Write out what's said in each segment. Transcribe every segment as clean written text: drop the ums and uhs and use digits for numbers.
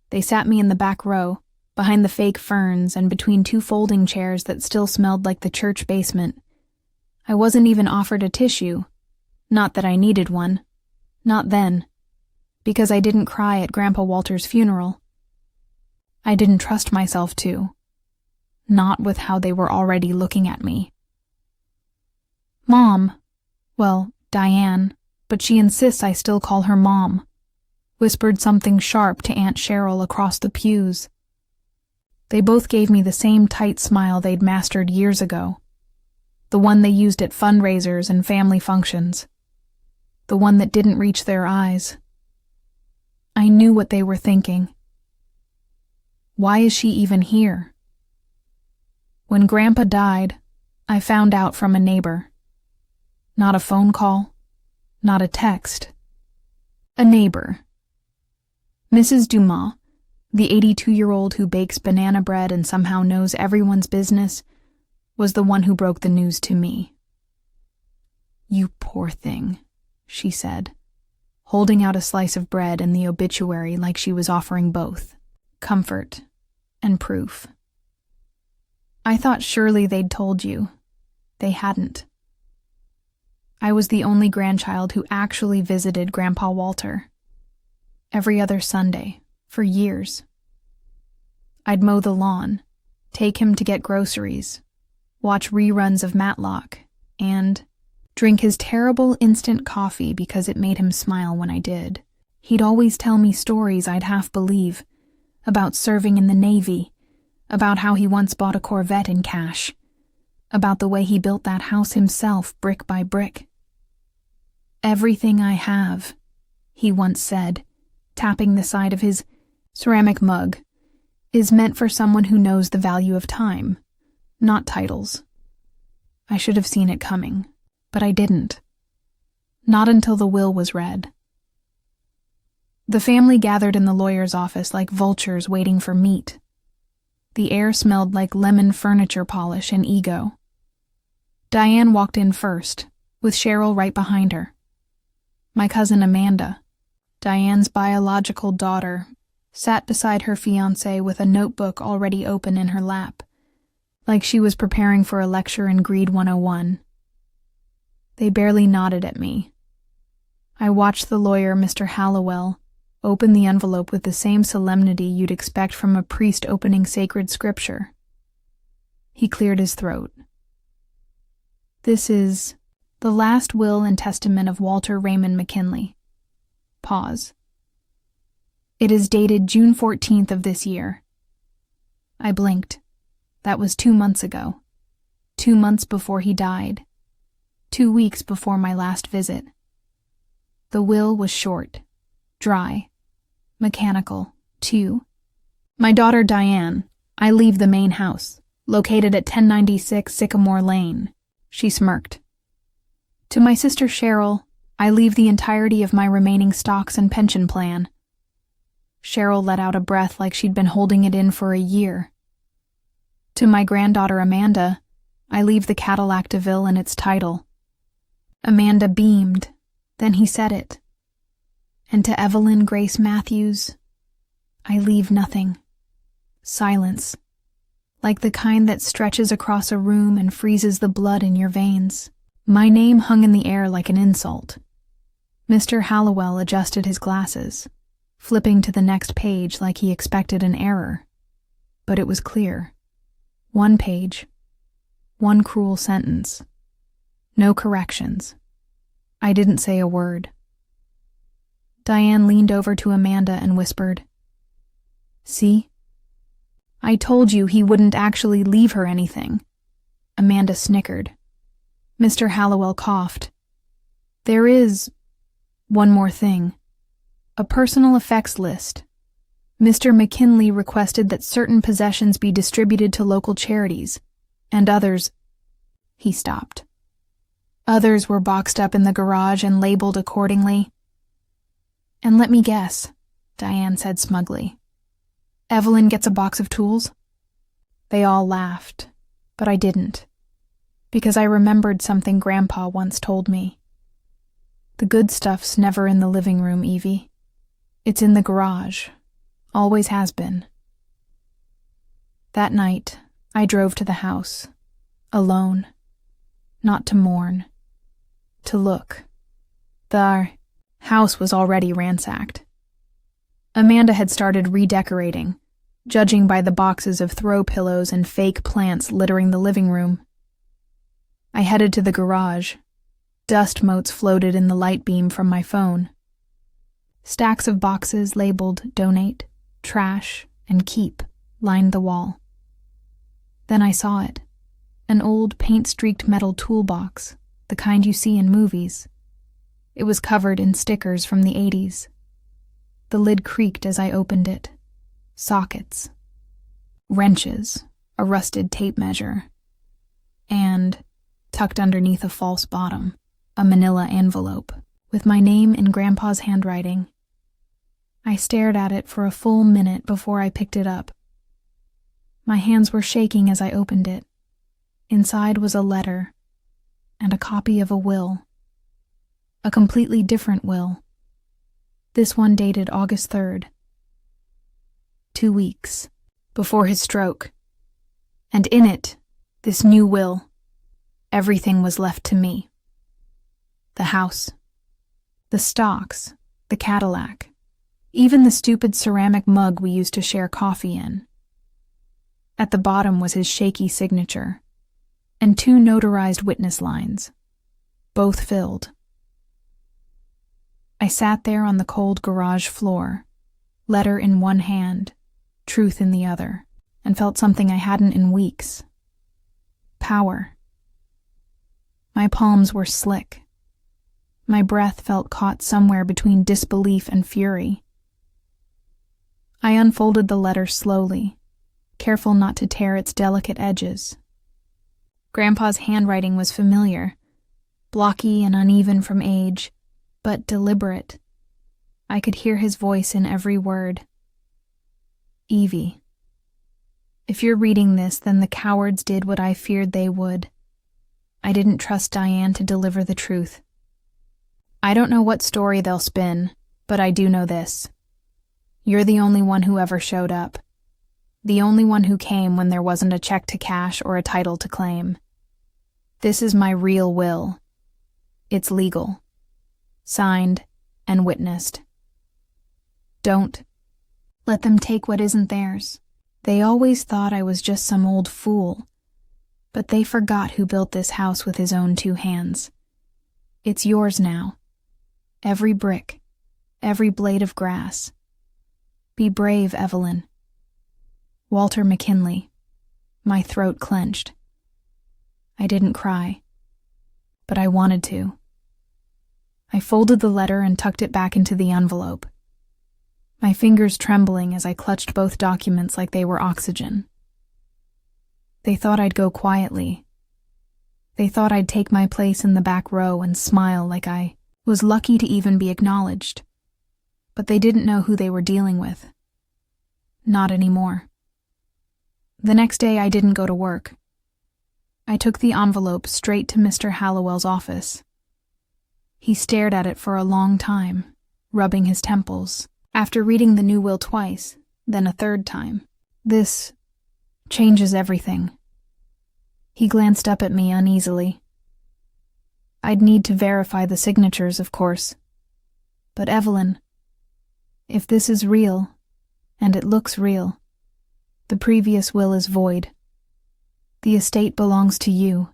They sat me in the back row, behind the fake ferns and between two folding chairs that still smelled like the church basement. I wasn't even offered a tissue. Not that I needed one. Not then. Because I didn't cry at Grandpa Walter's funeral. I didn't trust myself to. Not with how they were already looking at me. Mom. Well, Diane, but she insists I still call her Mom. Whispered something sharp to Aunt Cheryl across the pews. They both gave me the same tight smile they'd mastered years ago. The one they used at fundraisers and family functions. The one that didn't reach their eyes. I knew what they were thinking. Why is she even here? When Grandpa died, I found out from a neighbor. Not a phone call, not a text. A neighbor. Mrs. Dumas, the 82-year-old who bakes banana bread and somehow knows everyone's business, was the one who broke the news to me. You poor thing, she said, holding out a slice of bread and the obituary like she was offering both, comfort and proof. I thought surely they'd told you. They hadn't. I was the only grandchild who actually visited Grandpa Walter. Every other Sunday, for years. I'd mow the lawn, take him to get groceries, watch reruns of Matlock, and drink his terrible instant coffee because it made him smile when I did. He'd always tell me stories I'd half believe, about serving in the Navy, about how he once bought a Corvette in cash, about the way he built that house himself brick by brick. Everything I have, he once said, tapping the side of his ceramic mug, is meant for someone who knows the value of time, not titles. I should have seen it coming, but I didn't. Not until the will was read. The family gathered in the lawyer's office like vultures waiting for meat. The air smelled like lemon furniture polish and ego. Diane walked in first, with Cheryl right behind her. My cousin Amanda, Diane's biological daughter, sat beside her fiancé with a notebook already open in her lap, like she was preparing for a lecture in Greed 101. They barely nodded at me. I watched the lawyer, Mr. Hallowell, open the envelope with the same solemnity you'd expect from a priest opening sacred scripture. He cleared his throat. This is the last will and testament of Walter Raymond McKinley. Pause. It is dated June 14th of this year. I blinked. That was 2 months ago. 2 months before he died. 2 weeks before my last visit. The will was short, dry, mechanical, too. My daughter Diane, I leave the main house, located at 1096 Sycamore Lane. She smirked. To my sister Cheryl, I leave the entirety of my remaining stocks and pension plan. Cheryl let out a breath like she'd been holding it in for a year. To my granddaughter Amanda, I leave the Cadillac DeVille and its title. Amanda beamed, then he said it. And to Evelyn Grace Matthews, I leave nothing. Silence, like the kind that stretches across a room and freezes the blood in your veins. My name hung in the air like an insult. Mr. Hallowell adjusted his glasses, flipping to the next page like he expected an error. But it was clear. 1 page. 1 cruel sentence. No corrections. I didn't say a word. Diane leaned over to Amanda and whispered, "See? I told you he wouldn't actually leave her anything." Amanda snickered. Mr. Hallowell coughed. "There is one more thing. A personal effects list. Mr. McKinley requested that certain possessions be distributed to local charities, and others—" He stopped. "Others were boxed up in the garage and labeled accordingly." "And let me guess," Diane said smugly. "Evelyn gets a box of tools?" They all laughed, but I didn't, because I remembered something Grandpa once told me. The good stuff's never in the living room, Evie. It's in the garage, Always has been. That night, I drove to the house, alone, not to mourn, to look. The house was already ransacked. Amanda had started redecorating, judging by the boxes of throw pillows and fake plants littering the living room. I headed to the garage. Dust motes floated in the light beam from my phone. Stacks of boxes labeled Donate, Trash, and Keep lined the wall. Then I saw it. An old paint-streaked metal toolbox, the kind you see in movies. It was covered in stickers from the 80s. The lid creaked as I opened it. Sockets. Wrenches. A rusted tape measure. And, tucked underneath a false bottom, a manila envelope, with my name in Grandpa's handwriting. I stared at it for a full minute before I picked it up. My hands were shaking as I opened it. Inside was a letter, and a copy of a will. A completely different will. This one dated August 3rd. 2 weeks before his stroke. And in it, this new will, everything was left to me. The house, the stocks, the Cadillac, even the stupid ceramic mug we used to share coffee in. At the bottom was his shaky signature, and 2 notarized witness lines, both filled. I sat there on the cold garage floor, letter in one hand, truth in the other, and felt something I hadn't in weeks. Power. My palms were slick. My breath felt caught somewhere between disbelief and fury. I unfolded the letter slowly, careful not to tear its delicate edges. Grandpa's handwriting was familiar, blocky and uneven from age, but deliberate. I could hear his voice in every word. Evie. If you're reading this, then the cowards did what I feared they would. I didn't trust Diane to deliver the truth. I don't know what story they'll spin, but I do know this. You're the only one who ever showed up. The only one who came when there wasn't a check to cash or a title to claim. This is my real will. It's legal. Signed and witnessed. Don't let them take what isn't theirs. They always thought I was just some old fool, but they forgot who built this house with his own 2 hands. It's yours now. Every brick, every blade of grass. Be brave, Evelyn. Walter McKinley. My throat clenched. I didn't cry, but I wanted to. I folded the letter and tucked it back into the envelope, my fingers trembling as I clutched both documents like they were oxygen. They thought I'd go quietly. They thought I'd take my place in the back row and smile like I was lucky to even be acknowledged. But they didn't know who they were dealing with. Not anymore. The next day I didn't go to work. I took the envelope straight to Mr. Hallowell's office. He stared at it for a long time, rubbing his temples, after reading the new will twice, then a 3rd time. This changes everything. He glanced up at me uneasily. I'd need to verify the signatures, of course. But Evelyn, if this is real, and it looks real, the previous will is void. The estate belongs to you.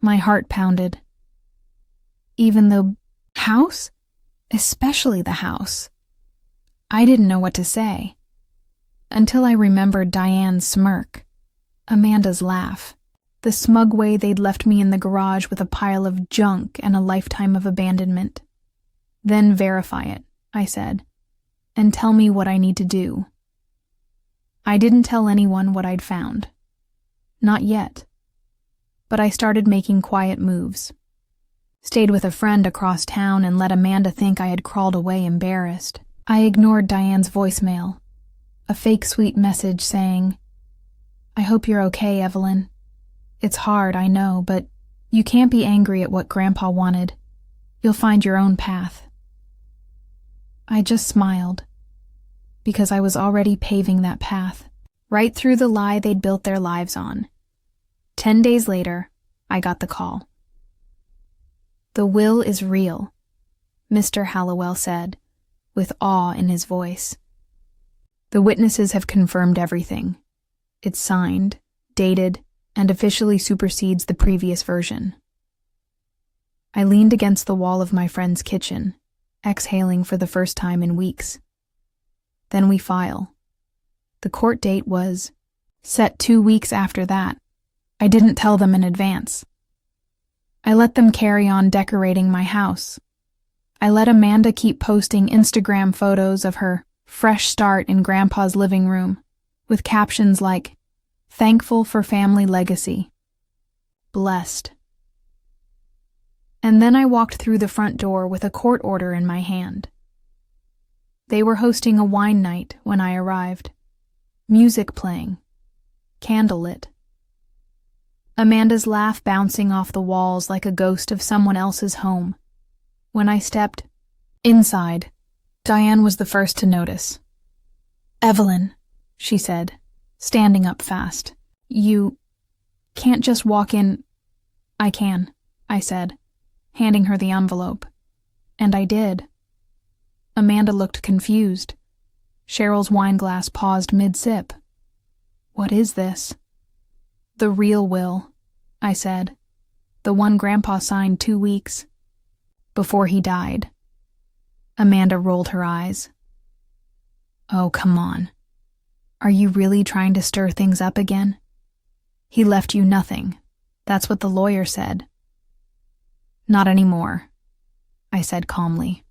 My heart pounded. Even the house? Especially the house. I didn't know what to say. Until I remembered Diane's smirk, Amanda's laugh, the smug way they'd left me in the garage with a pile of junk and a lifetime of abandonment. Then verify it, I said, and tell me what I need to do. I didn't tell anyone what I'd found. Not yet. But I started making quiet moves. Stayed with a friend across town and let Amanda think I had crawled away embarrassed. I ignored Diane's voicemail, a fake sweet message saying, "I hope you're okay, Evelyn. It's hard, I know, but you can't be angry at what Grandpa wanted. You'll find your own path." I just smiled. because I was already paving that path, right through the lie they'd built their lives on. 10 days later, I got the call. "The will is real," Mr. Hallowell said, with awe in his voice. "The witnesses have confirmed everything. It's signed, dated, and officially supersedes the previous version." I leaned against the wall of my friend's kitchen, exhaling for the first time in weeks. Then we file. The court date was set 2 weeks after that. I didn't tell them in advance. I let them carry on decorating my house. I let Amanda keep posting Instagram photos of her fresh start in Grandpa's living room, with captions like, "Thankful for family legacy. Blessed." And then I walked through the front door with a court order in my hand. They were hosting a wine night when I arrived. Music playing. Candlelit. Amanda's laugh bouncing off the walls like a ghost of someone else's home. When I stepped inside, Diane was the first to notice. "Evelyn," she said, standing up fast. "You can't just walk in." "I can," I said, handing her the envelope. And I did. Amanda looked confused. Cheryl's wineglass paused mid-sip. "What is this?" "The real will," I said. "The one Grandpa signed 2 weeks before he died." Amanda rolled her eyes. "Oh, come on. Are you really trying to stir things up again? He left you nothing. That's what the lawyer said." "Not anymore," I said calmly.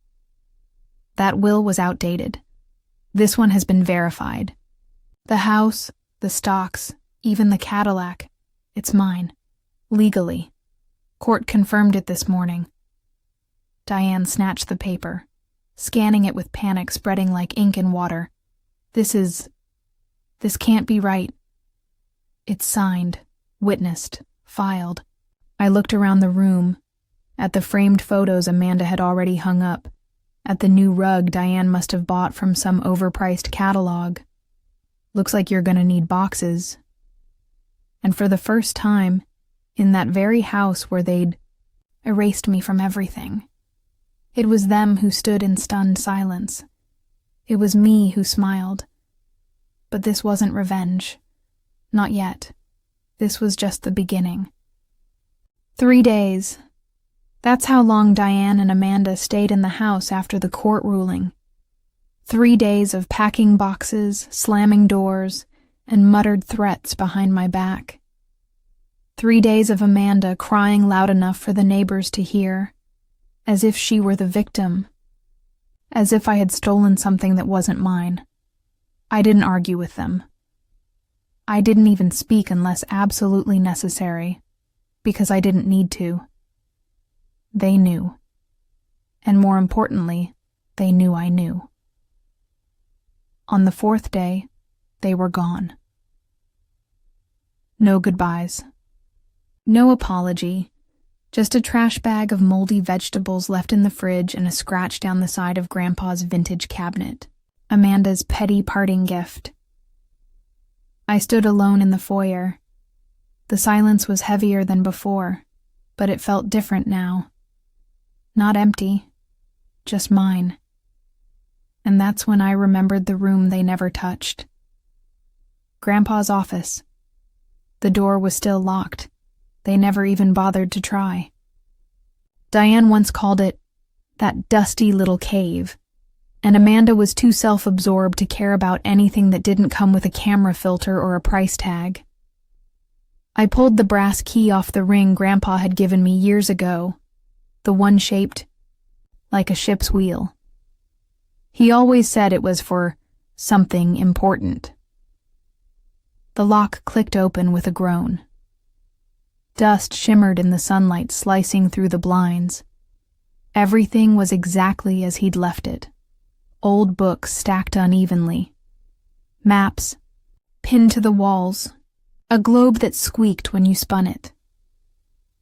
"That will was outdated. This one has been verified. The house, the stocks, even the Cadillac, it's mine. Legally. Court confirmed it this morning." Diane snatched the paper, scanning it with panic spreading like ink in water. This can't be right." "It's signed, witnessed, filed." I looked around the room, at the framed photos Amanda had already hung up, at the new rug Diane must have bought from some overpriced catalog. "Looks like you're gonna need boxes." And for the first time, in that very house where they'd erased me from everything, it was them who stood in stunned silence. It was me who smiled. But this wasn't revenge. Not yet. This was just the beginning. 3 days. That's how long Diane and Amanda stayed in the house after the court ruling. 3 days of packing boxes, slamming doors, and muttered threats behind my back. 3 days of Amanda crying loud enough for the neighbors to hear, as if she were the victim, as if I had stolen something that wasn't mine. I didn't argue with them. I didn't even speak unless absolutely necessary, because I didn't need to. They knew. And more importantly, they knew I knew. On the 4th day, they were gone. No goodbyes. No apology. Just a trash bag of moldy vegetables left in the fridge and a scratch down the side of Grandpa's vintage cabinet. Amanda's petty parting gift. I stood alone in the foyer. The silence was heavier than before, but it felt different now. Not empty, just mine. And that's when I remembered the room they never touched. Grandpa's office. The door was still locked. They never even bothered to try. Diane once called it that dusty little cave, and Amanda was too self-absorbed to care about anything that didn't come with a camera filter or a price tag. I pulled the brass key off the ring Grandpa had given me years ago, the one shaped like a ship's wheel. He always said it was for something important. The lock clicked open with a groan. Dust shimmered in the sunlight slicing through the blinds. Everything was exactly as he'd left it. Old books stacked unevenly. Maps, pinned to the walls. A globe that squeaked when you spun it.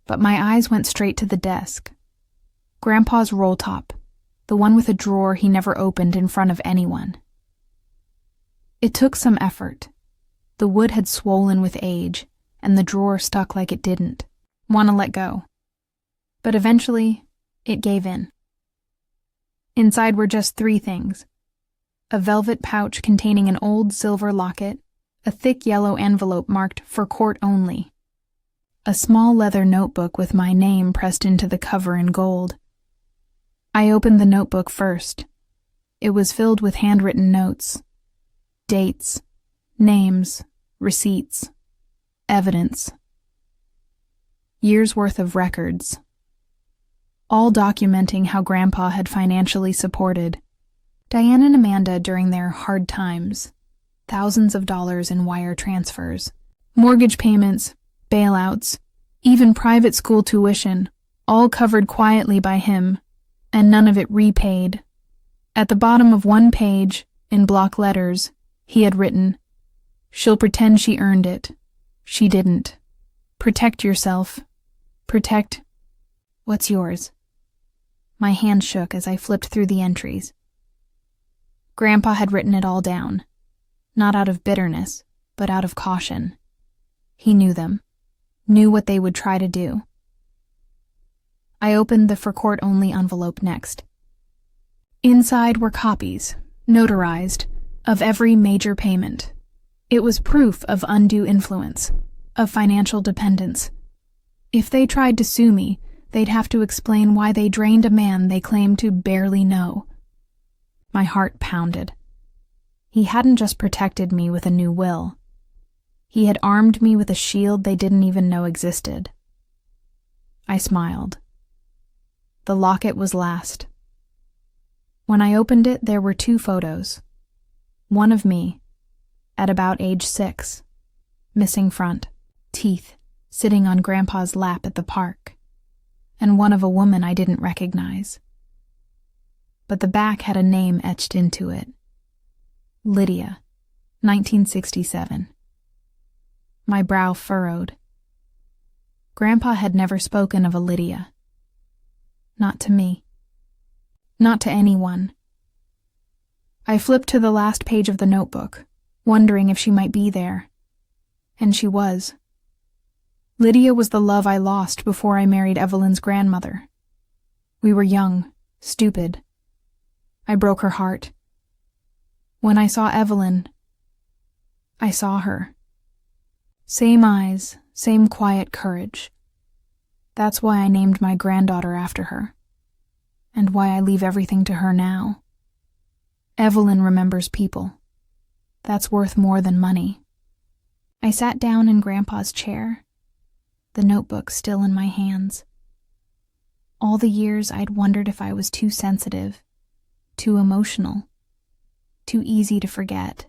But my eyes went straight to the desk. Grandpa's roll top, the one with a drawer he never opened in front of anyone. It took some effort. The wood had swollen with age, and the drawer stuck like it didn't want to let go. But eventually, it gave in. Inside were just 3 things: a velvet pouch containing an old silver locket, a thick yellow envelope marked "For Court Only," a small leather notebook with my name pressed into the cover in gold. I opened the notebook first. It was filled with handwritten notes, dates, names, receipts, evidence. Years' worth of records, all documenting how Grandpa had financially supported Diane and Amanda during their hard times. Thousands of dollars in wire transfers, mortgage payments, bailouts, even private school tuition, all covered quietly by him, and none of it repaid. At the bottom of one page, in block letters, he had written, "She'll pretend she earned it. She didn't. Protect yourself. Protect what's yours." My hand shook as I flipped through the entries. Grandpa had written it all down, not out of bitterness, but out of caution. He knew them, knew what they would try to do. I opened the "For Court Only" envelope next. Inside were copies, notarized, of every major payment. It was proof of undue influence, of financial dependence. If they tried to sue me, they'd have to explain why they drained a man they claimed to barely know. My heart pounded. He hadn't just protected me with a new will. He had armed me with a shield they didn't even know existed. I smiled. The locket was last. When I opened it, there were 2 photos. One of me, at about age 6, missing front, teeth, sitting on Grandpa's lap at the park, and one of a woman I didn't recognize. But the back had a name etched into it. Lydia, 1967. My brow furrowed. Grandpa had never spoken of a Lydia. Not to me. Not to anyone. I flipped to the last page of the notebook, wondering if she might be there. And she was. Lydia was the love I lost before I married Evelyn's grandmother. We were young, stupid. I broke her heart. When I saw Evelyn, I saw her. Same eyes, same quiet courage. That's why I named my granddaughter after her, and why I leave everything to her now. Evelyn remembers people. That's worth more than money. I sat down in Grandpa's chair, the notebook still in my hands. All the years I'd wondered if I was too sensitive, too emotional, too easy to forget.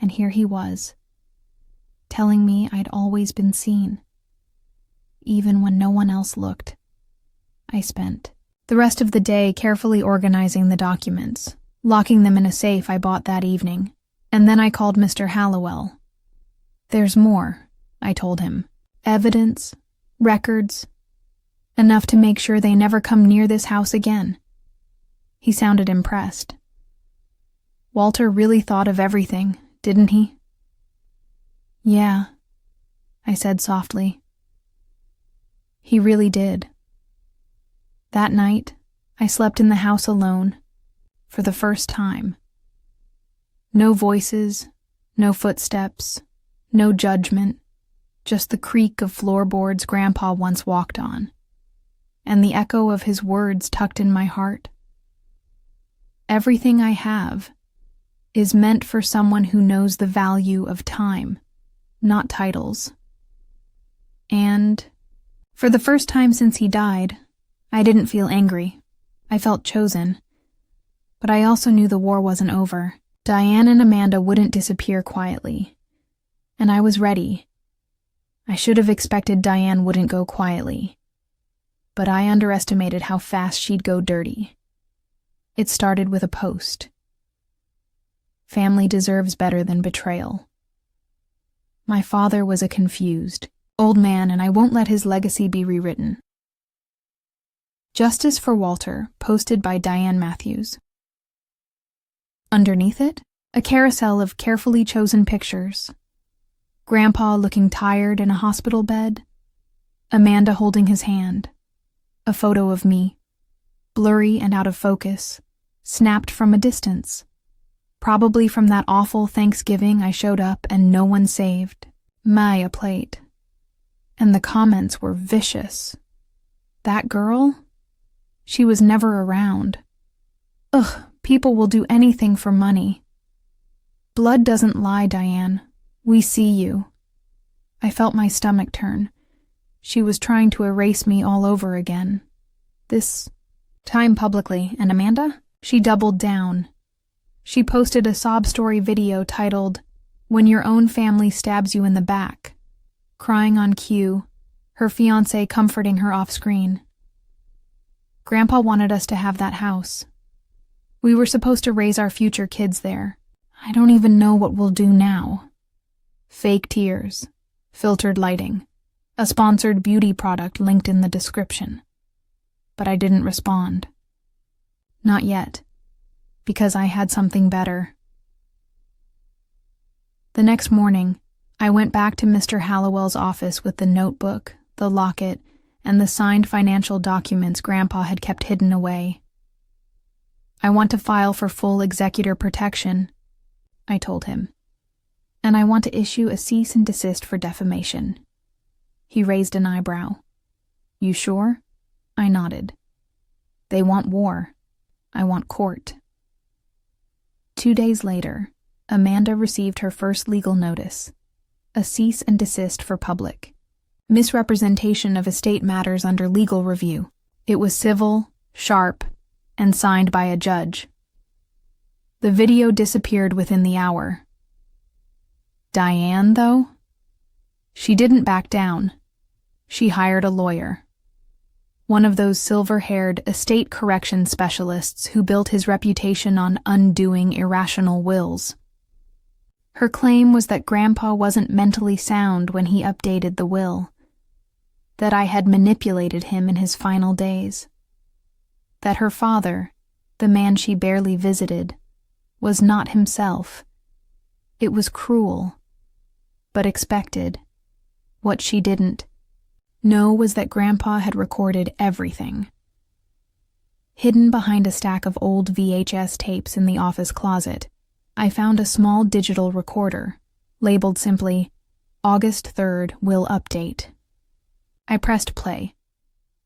And here he was, telling me I'd always been seen. Even when no one else looked. I spent the rest of the day carefully organizing the documents, locking them in a safe I bought that evening, and then I called Mr. Hallowell. "There's more," I told him. "Evidence, records, enough to make sure they never come near this house again." He sounded impressed. Walter really thought of everything, didn't he? "Yeah," I said softly. He really did. That night, I slept in the house alone, for the first time. No voices, no footsteps, no judgment, just the creak of floorboards Grandpa once walked on, and the echo of his words tucked in my heart. Everything I have is meant for someone who knows the value of time, not titles. And for the first time since he died, I didn't feel angry. I felt chosen. But I also knew the war wasn't over. Diane and Amanda wouldn't disappear quietly. And I was ready. I should have expected Diane wouldn't go quietly. But I underestimated how fast she'd go dirty. It started with a post. Family deserves better than betrayal. My father was a confused old man, and I won't let his legacy be rewritten. Justice for Walter, posted by Diane Matthews. Underneath it, A carousel of carefully chosen pictures. Grandpa looking tired in a hospital bed. Amanda holding his hand. A photo of me, blurry and out of focus, snapped from a distance. Probably from that awful Thanksgiving I showed up and no one saved. A plate. And the comments were vicious. That girl? She was never around. Ugh, people will do anything for money. Blood doesn't lie, Diane. We see you. I felt my stomach turn. She was trying to erase me all over again. This time publicly, and Amanda? She doubled down. She posted a sob story video titled, "When Your Own Family Stabs You in the Back," crying on cue, her fiancé comforting her off-screen. Grandpa wanted us to have that house. We were supposed to raise our future kids there. I don't even know what we'll do now. Fake tears, filtered lighting, a sponsored beauty product linked in the description. But I didn't respond. Not yet, because I had something better. The next morning, I went back to Mr. Hallowell's office with the notebook, the locket, and the signed financial documents Grandpa had kept hidden away. I want to file for full executor protection, I told him, and I want to issue a cease and desist for defamation. He raised an eyebrow. You sure? I nodded. They want war. I want court. 2 days later, Amanda received her first legal notice, a cease and desist for public. Misrepresentation of estate matters under legal review. It was civil, sharp, and signed by a judge. The video disappeared within the hour. Diane, though? She didn't back down. She hired a lawyer. One of those silver-haired estate correction specialists who built his reputation on undoing irrational wills. Her claim was that Grandpa wasn't mentally sound when he updated the will, that I had manipulated him in his final days, that her father, the man she barely visited, was not himself. It was cruel, but expected. What she didn't know was that Grandpa had recorded everything. Hidden behind a stack of old VHS tapes in the office closet, I found a small digital recorder, labeled simply, August 3rd will update. I pressed play.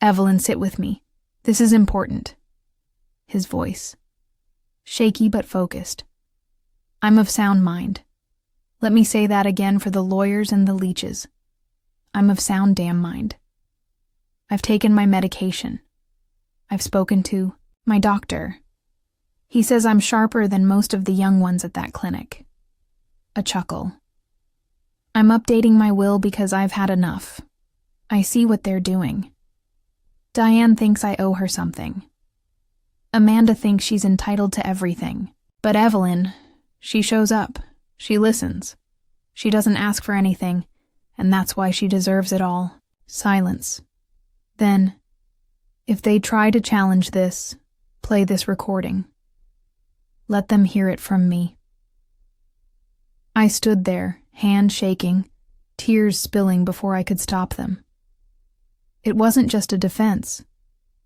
Evelyn, sit with me. This is important. His voice. Shaky but focused. I'm of sound mind. Let me say that again for the lawyers and the leeches. I'm of sound damn mind. I've taken my medication. I've spoken to my doctor. He says I'm sharper than most of the young ones at that clinic. A chuckle. I'm updating my will because I've had enough. I see what they're doing. Diane thinks I owe her something. Amanda thinks she's entitled to everything. But Evelyn, she shows up. She listens. She doesn't ask for anything, and that's why she deserves it all. Silence. Then, if they try to challenge this, play this recording. Let them hear it from me. I stood there, hand shaking, tears spilling before I could stop them. It wasn't just a defense.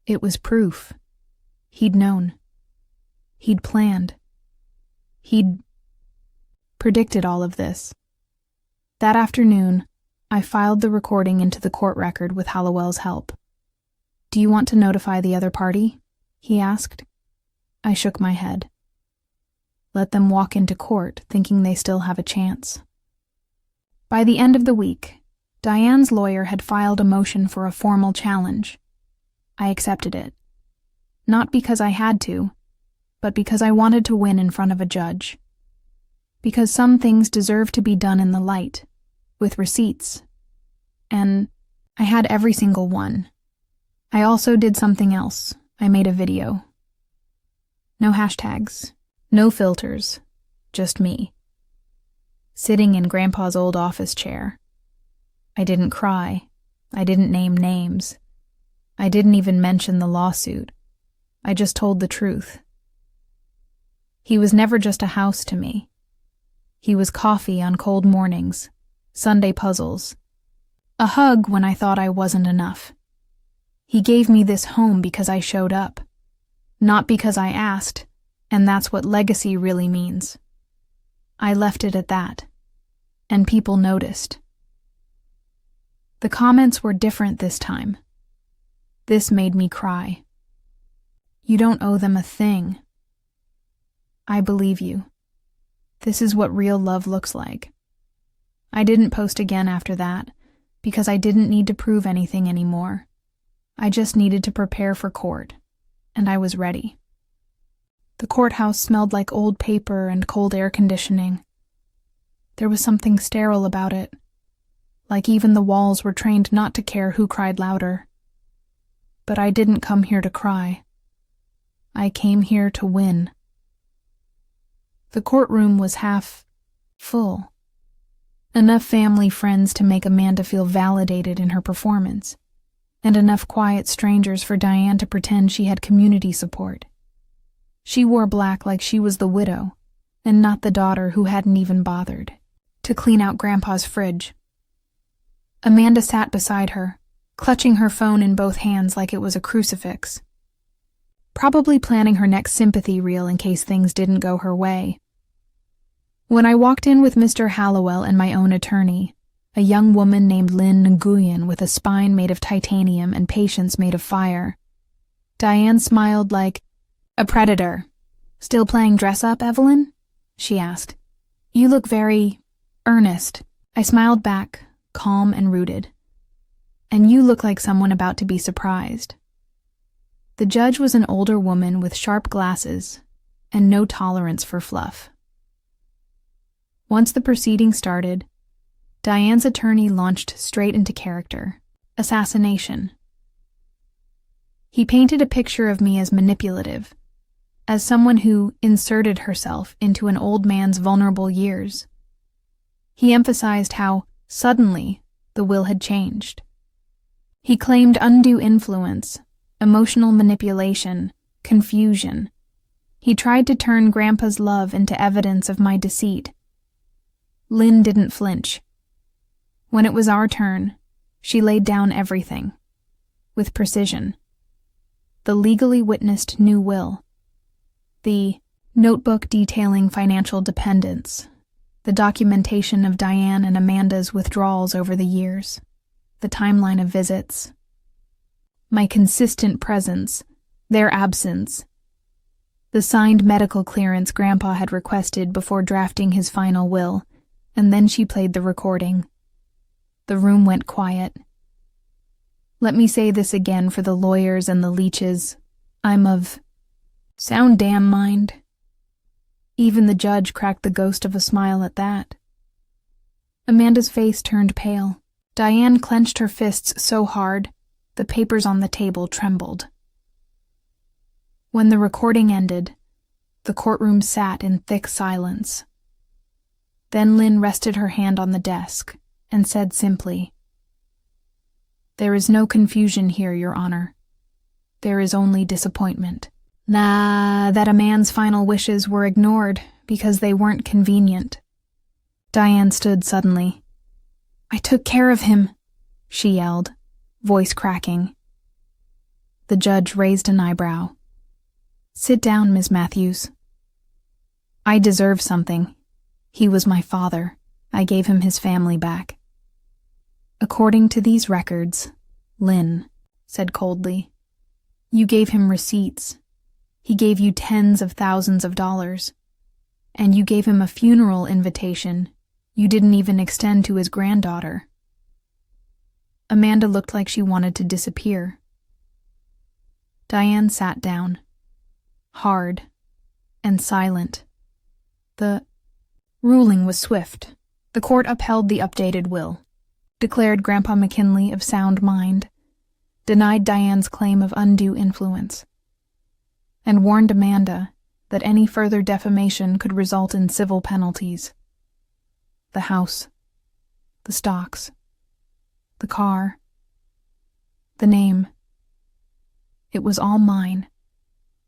It was proof. He'd known. He'd planned. He'd predicted all of this. That afternoon, I filed the recording into the court record with Hallowell's help. Do you want to notify the other party? He asked. I shook my head. Let them walk into court thinking they still have a chance. By the end of the week, Diane's lawyer had filed a motion for a formal challenge. I accepted it. Not because I had to, but because I wanted to win in front of a judge. Because some things deserve to be done in the light, with receipts. And I had every single one. I also did something else. I made a video. No hashtags, no filters, just me. Sitting in Grandpa's old office chair. I didn't cry. I didn't name names. I didn't even mention the lawsuit. I just told the truth. He was never just a house to me. He was coffee on cold mornings, Sunday puzzles, a hug when I thought I wasn't enough. He gave me this home because I showed up, not because I asked, and that's what legacy really means. I left it at that, and people noticed. The comments were different this time. This made me cry. You don't owe them a thing. I believe you. This is what real love looks like. I didn't post again after that, because I didn't need to prove anything anymore. I just needed to prepare for court, and I was ready. The courthouse smelled like old paper and cold air conditioning. There was something sterile about it, like even the walls were trained not to care who cried louder. But I didn't come here to cry. I came here to win. The courtroom was half full. Enough family friends to make Amanda feel validated in her performance, and enough quiet strangers for Diane to pretend she had community support. She wore black like she was the widow, and not the daughter who hadn't even bothered to clean out Grandpa's fridge. Amanda sat beside her, clutching her phone in both hands like it was a crucifix, probably planning her next sympathy reel in case things didn't go her way. When I walked in with Mr. Hallowell and my own attorney, a young woman named Lynn Nguyen with a spine made of titanium and patience made of fire, Diane smiled like, "A predator. Still playing dress-up, Evelyn?" she asked. "You look very earnest." I smiled back, calm and rooted. "And you look like someone about to be surprised." The judge was an older woman with sharp glasses and no tolerance for fluff. Once the proceeding started, Diane's attorney launched straight into character: assassination. He painted a picture of me as manipulative, as someone who inserted herself into an old man's vulnerable years. He emphasized how, suddenly, the will had changed. He claimed undue influence, emotional manipulation, confusion. He tried to turn Grandpa's love into evidence of my deceit. Lynn didn't flinch. When it was our turn, she laid down everything, with precision. The legally witnessed new will, the notebook detailing financial dependence, the documentation of Diane and Amanda's withdrawals over the years, the timeline of visits, my consistent presence, their absence, the signed medical clearance Grandpa had requested before drafting his final will, and then she played the recording. The room went quiet. Let me say this again for the lawyers and the leeches. I'm of sound damn mind. Even the judge cracked the ghost of a smile at that. Amanda's face turned pale. Diane clenched her fists so hard, the papers on the table trembled. When the recording ended, the courtroom sat in thick silence. Then Lynn rested her hand on the desk and said simply, "There is no confusion here, Your Honor. There is only disappointment. That a man's final wishes were ignored because they weren't convenient." Diane stood suddenly. "I took care of him," she yelled, voice cracking. The judge raised an eyebrow. "Sit down, Ms. Matthews." "I deserve something. He was my father. I gave him his family back." "According to these records," Lynn said coldly, "you gave him receipts. He gave you tens of thousands of dollars. And you gave him a funeral invitation you didn't even extend to his granddaughter." Amanda looked like she wanted to disappear. Diane sat down, hard and silent. The ruling was swift. The court upheld the updated will, declared Grandpa McKinley of sound mind, denied Diane's claim of undue influence, and warned Amanda that any further defamation could result in civil penalties. The house, the stocks, the car, the name. It was all mine,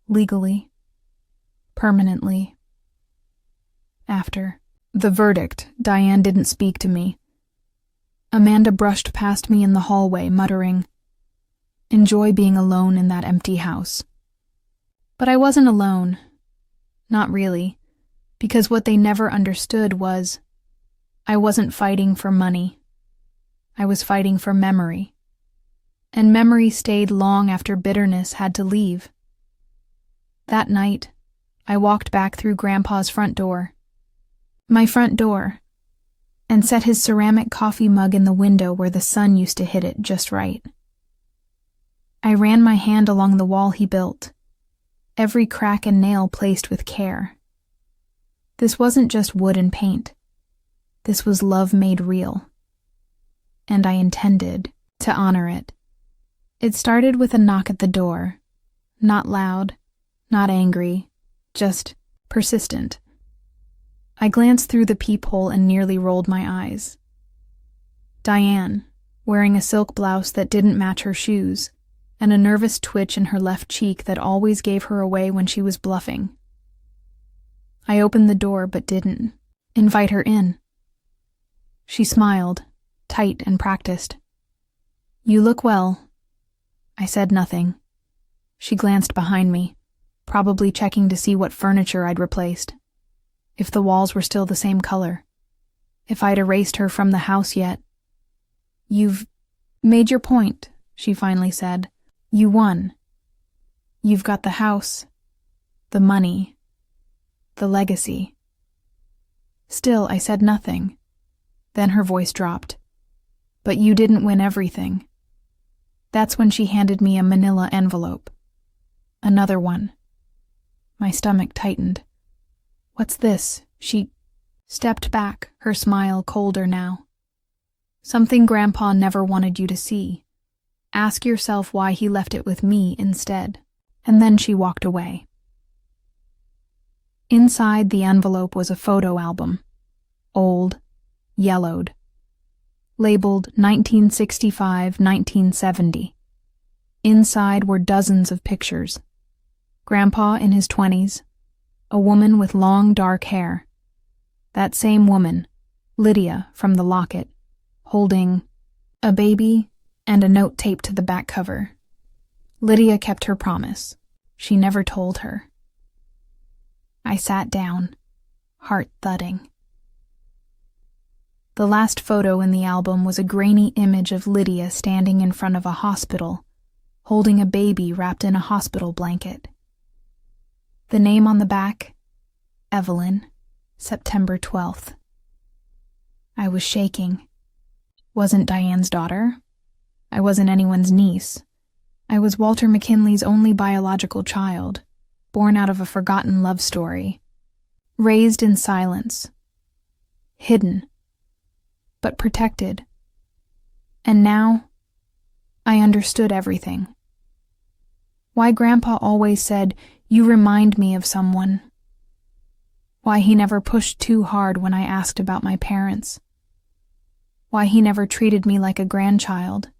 legally, permanently. After The verdict, Diane didn't speak to me. Amanda brushed past me in the hallway, muttering, "Enjoy being alone in that empty house." But I wasn't alone. Not really, because what they never understood was I wasn't fighting for money. I was fighting for memory. And memory stayed long after bitterness had to leave. That night, I walked back through Grandpa's front door. My front door, and set his ceramic coffee mug in the window where the sun used to hit it just right. I ran my hand along the wall he built, every crack and nail placed with care. This wasn't just wood and paint. This was love made real. And I intended to honor it. It started with a knock at the door, not loud, not angry, just persistent. I glanced through the peephole and nearly rolled my eyes. Diane, wearing a silk blouse that didn't match her shoes, and a nervous twitch in her left cheek that always gave her away when she was bluffing. I opened the door but didn't invite her in. She smiled, tight and practiced. "You look well." I said nothing. She glanced behind me, probably checking to see what furniture I'd replaced. If the walls were still the same color. If I'd erased her from the house yet. "You've made your point," she finally said. "You won. You've got the house, the money, the legacy." Still, I said nothing. Then her voice dropped. "But you didn't win everything." That's when she handed me a manila envelope. Another one. My stomach tightened. "What's this?" She stepped back, her smile colder now. "Something Grandpa never wanted you to see. Ask yourself why he left it with me instead." And then she walked away. Inside the envelope was a photo album. Old, yellowed. Labeled 1965-1970. Inside were dozens of pictures. Grandpa in his 20s. A woman with long dark hair. That same woman, Lydia from the locket, holding a baby and a note taped to the back cover. Lydia kept her promise. She never told her. I sat down, heart thudding. The last photo in the album was a grainy image of Lydia standing in front of a hospital, holding a baby wrapped in a hospital blanket. The name on the back, Evelyn, September 12th. I was shaking. Wasn't Diane's daughter. I wasn't anyone's niece. I was Walter McKinley's only biological child, born out of a forgotten love story. Raised in silence. Hidden. But protected. And now, I understood everything. Why Grandpa always said, "You remind me of someone." Why he never pushed too hard when I asked about my parents. Why he never treated me like a grandchild.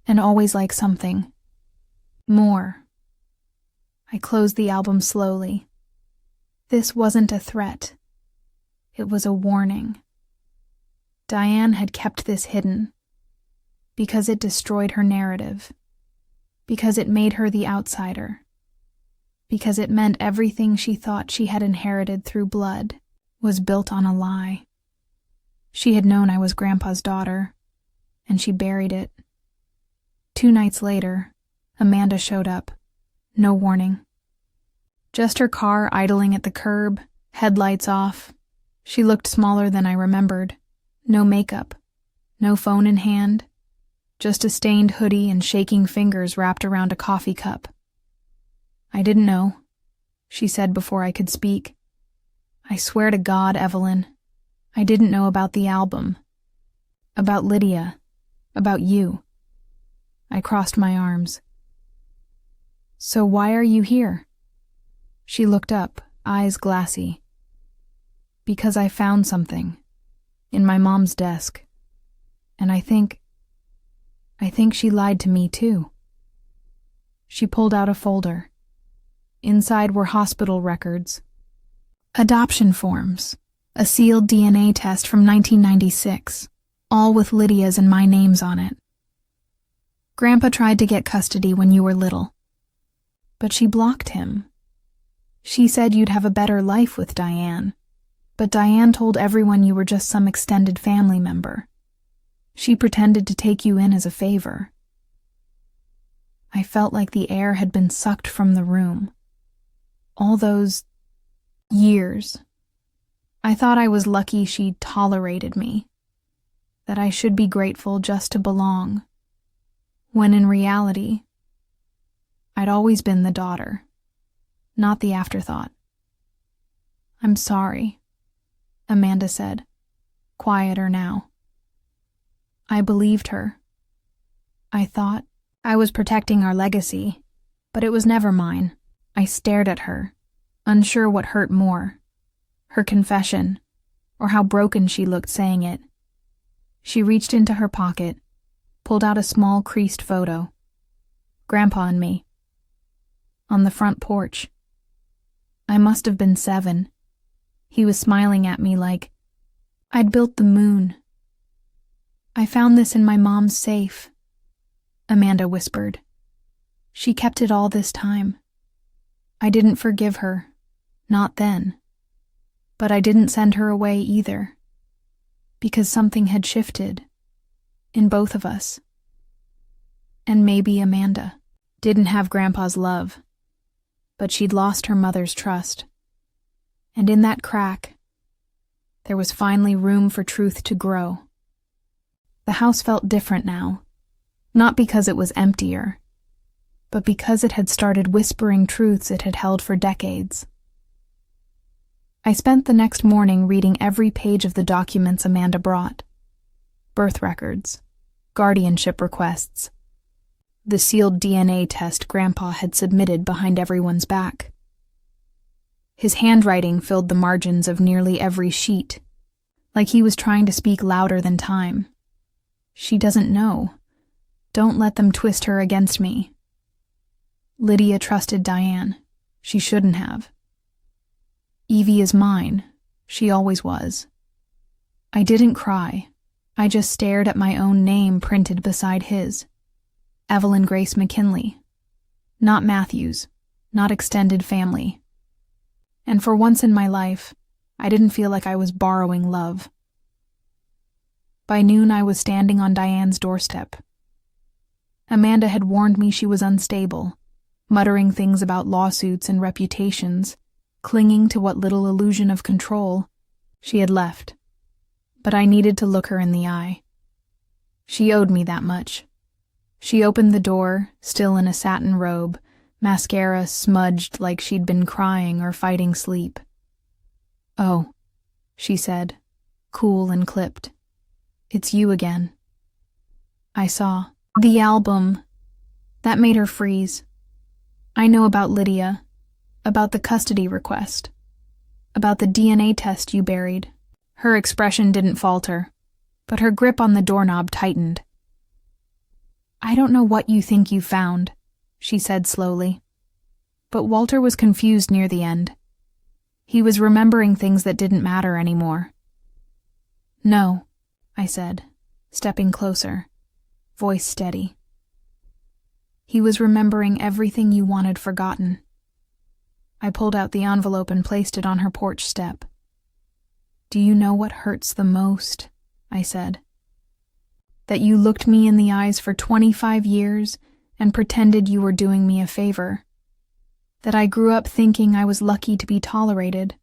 And always like something more. I closed the album slowly. This wasn't a threat. It was a warning. Diane had kept this hidden because it destroyed her narrative, because it made her the outsider, because it meant everything she thought she had inherited through blood was built on a lie. She had known I was Grandpa's daughter, and she buried it. 2 nights later, Amanda showed up. No warning. Just her car idling at the curb, headlights off. She looked smaller than I remembered. No makeup. No phone in hand. Just a stained hoodie and shaking fingers wrapped around a coffee cup. "I didn't know," she said before I could speak. "I swear to God, Evelyn, I didn't know about the album. About Lydia. About you." I crossed my arms. "So why are you here?" She looked up, eyes glassy. "Because I found something. In my mom's desk. And I think she lied to me too." She pulled out a folder. Inside were hospital records. Adoption forms. A sealed DNA test from 1996, all with Lydia's and my names on it. Grandpa tried to get custody when you were little, but she blocked him. She said you'd have a better life with Diane, but Diane told everyone you were just some extended family member. She pretended to take you in as a favor. I felt like the air had been sucked from the room. All those years. I thought I was lucky she tolerated me, that I should be grateful just to belong, when in reality, I'd always been the daughter, not the afterthought. I'm sorry, Amanda said, quieter now. I believed her. I thought I was protecting our legacy, but it was never mine. I stared at her, unsure what hurt more, her confession, or how broken she looked saying it. She reached into her pocket, pulled out a small creased photo. Grandpa and me. On the front porch. I must have been 7. He was smiling at me like I'd built the moon. I found this in my mom's safe, Amanda whispered. She kept it all this time. I didn't forgive her, not then. But I didn't send her away either, because something had shifted in both of us. And maybe Amanda didn't have Grandpa's love, but she'd lost her mother's trust. And in that crack, there was finally room for truth to grow. The house felt different now, not because it was emptier, but because it had started whispering truths it had held for decades. I spent the next morning reading every page of the documents Amanda brought. Birth records, guardianship requests, the sealed DNA test Grandpa had submitted behind everyone's back. His handwriting filled the margins of nearly every sheet, like he was trying to speak louder than time. She doesn't know. Don't let them twist her against me. Lydia trusted Diane. She shouldn't have. Evie is mine. She always was. I didn't cry. I just stared at my own name printed beside his. Evelyn Grace McKinley. Not Matthews. Not extended family. And for once in my life, I didn't feel like I was borrowing love. By noon, I was standing on Diane's doorstep. Amanda had warned me she was unstable, muttering things about lawsuits and reputations, clinging to what little illusion of control she had left. But I needed to look her in the eye. She owed me that much. She opened the door, still in a satin robe, mascara smudged like she'd been crying or fighting sleep. "Oh," she said, cool and clipped. "It's you again." I saw. The album. That made her freeze. I know about Lydia, about the custody request, about the DNA test you buried. Her expression didn't falter, but her grip on the doorknob tightened. "I don't know what you think you found," she said slowly. But Walter was confused near the end. He was remembering things that didn't matter anymore. "No," I said, stepping closer, voice steady. "He was remembering everything you wanted forgotten." I pulled out the envelope and placed it on her porch step. "Do you know what hurts the most?" I said. "That you looked me in the eyes for 25 years and pretended you were doing me a favor. That I grew up thinking I was lucky to be tolerated,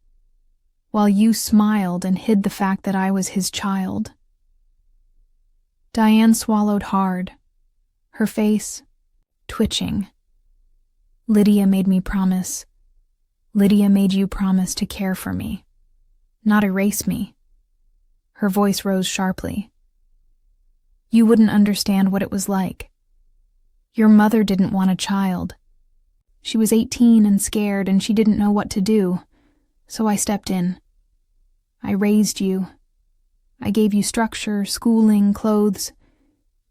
while you smiled and hid the fact that I was his child." Diane swallowed hard, her face twitching. "Lydia made me promise. Lydia made you promise to care for me, not erase me." Her voice rose sharply. "You wouldn't understand what it was like. Your mother didn't want a child. She was 18 and scared, and she didn't know what to do, so I stepped in. I raised you. I gave you structure, schooling, clothes.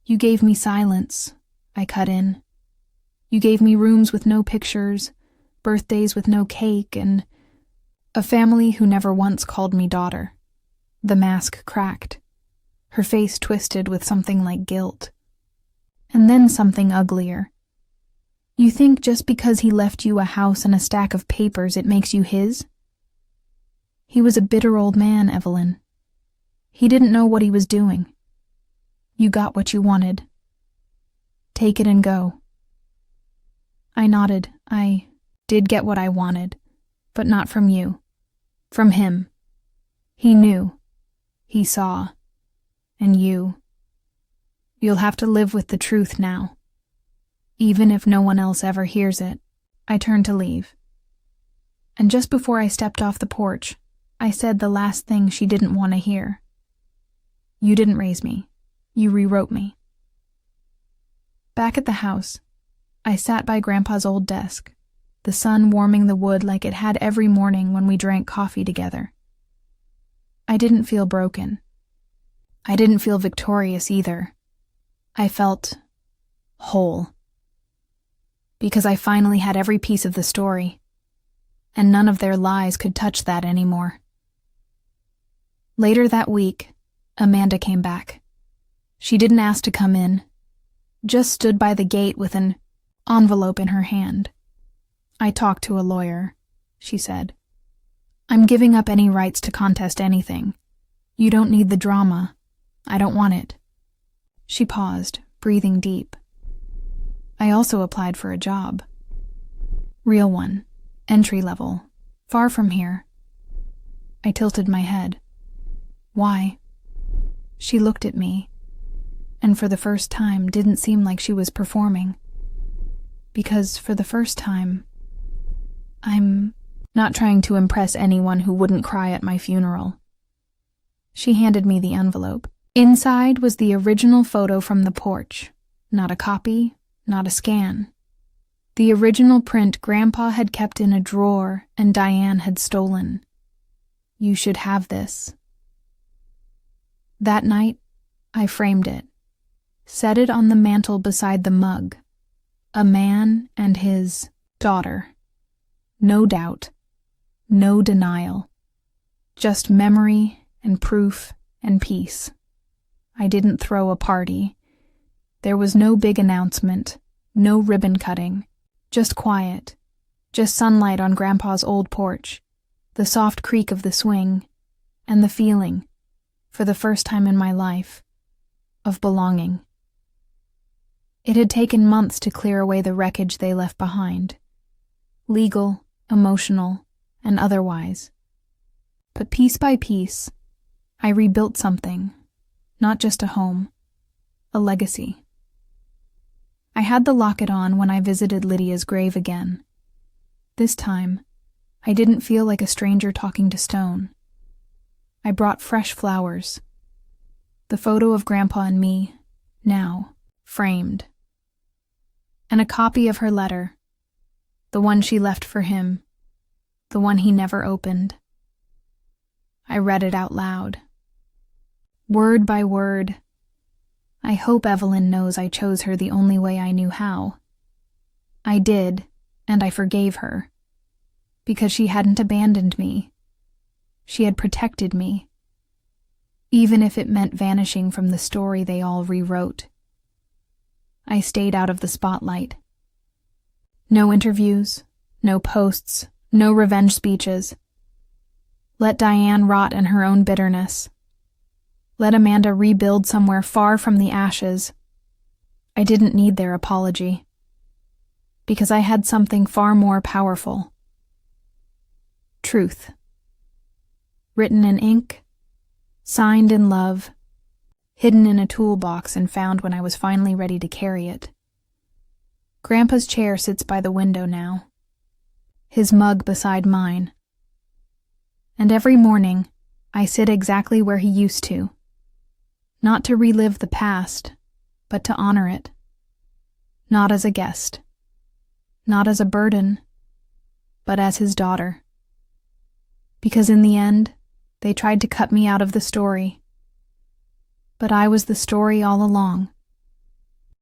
You gave me silence," I cut in. "You gave me rooms with no pictures, birthdays with no cake, and A family who never once called me daughter. The mask cracked. Her face twisted with something like guilt. And then something uglier. You think just because he left you a house and a stack of papers it makes you his? He was a bitter old man, Evelyn. He didn't know what he was doing. You got what you wanted. Take it and go. I nodded. I did get what I wanted, but not from you. From him. He knew. He saw. And you. You'll have to live with the truth now. Even if no one else ever hears it. I turned to leave. And just before I stepped off the porch, I said the last thing she didn't want to hear. You didn't raise me. You rewrote me. Back at the house, I sat by Grandpa's old desk, the sun warming the wood like it had every morning when we drank coffee together. I didn't feel broken. I didn't feel victorious either. I felt whole. Because I finally had every piece of the story, and none of their lies could touch that anymore. Later that week, Amanda came back. She didn't ask to come in, just stood by the gate with an envelope in her hand. I talked to a lawyer, she said. I'm giving up any rights to contest anything. You don't need the drama. I don't want it. She paused, breathing deep. I also applied for a job. Real one, entry level, far from here. I tilted my head. Why? She looked at me, and for the first time didn't seem like she was performing. Because for the first time, I'm not trying to impress anyone who wouldn't cry at my funeral. She handed me the envelope. Inside was the original photo from the porch. Not a copy, not a scan. The original print Grandpa had kept in a drawer and Diane had stolen. You should have this. That night, I framed it, set it on the mantel beside the mug. A man and his daughter. No doubt, no denial. Just memory and proof and peace. I didn't throw a party. There was no big announcement, no ribbon cutting, just quiet, just sunlight on Grandpa's old porch, the soft creak of the swing, and the feeling, for the first time in my life, of belonging. It had taken months to clear away the wreckage they left behind, legal, emotional, and otherwise. But piece by piece, I rebuilt something, not just a home, a legacy. I had the locket on when I visited Lydia's grave again. This time, I didn't feel like a stranger talking to stone. I brought fresh flowers. The photo of Grandpa and me, now, framed. And a copy of her letter, the one she left for him, the one he never opened. I read it out loud. Word by word. I hope Evelyn knows I chose her the only way I knew how. I did, and I forgave her. Because she hadn't abandoned me. She had protected me. Even if it meant vanishing from the story they all rewrote. I stayed out of the spotlight. No interviews, no posts, no revenge speeches. Let Diane rot in her own bitterness. Let Amanda rebuild somewhere far from the ashes. I didn't need their apology. Because I had something far more powerful. Truth. Written in ink, signed in love, hidden in a toolbox and found when I was finally ready to carry it. Grandpa's chair sits by the window now, his mug beside mine. And every morning, I sit exactly where he used to. Not to relive the past, but to honor it. Not as a guest. Not as a burden, but as his daughter. Because in the end, they tried to cut me out of the story. But I was the story all along.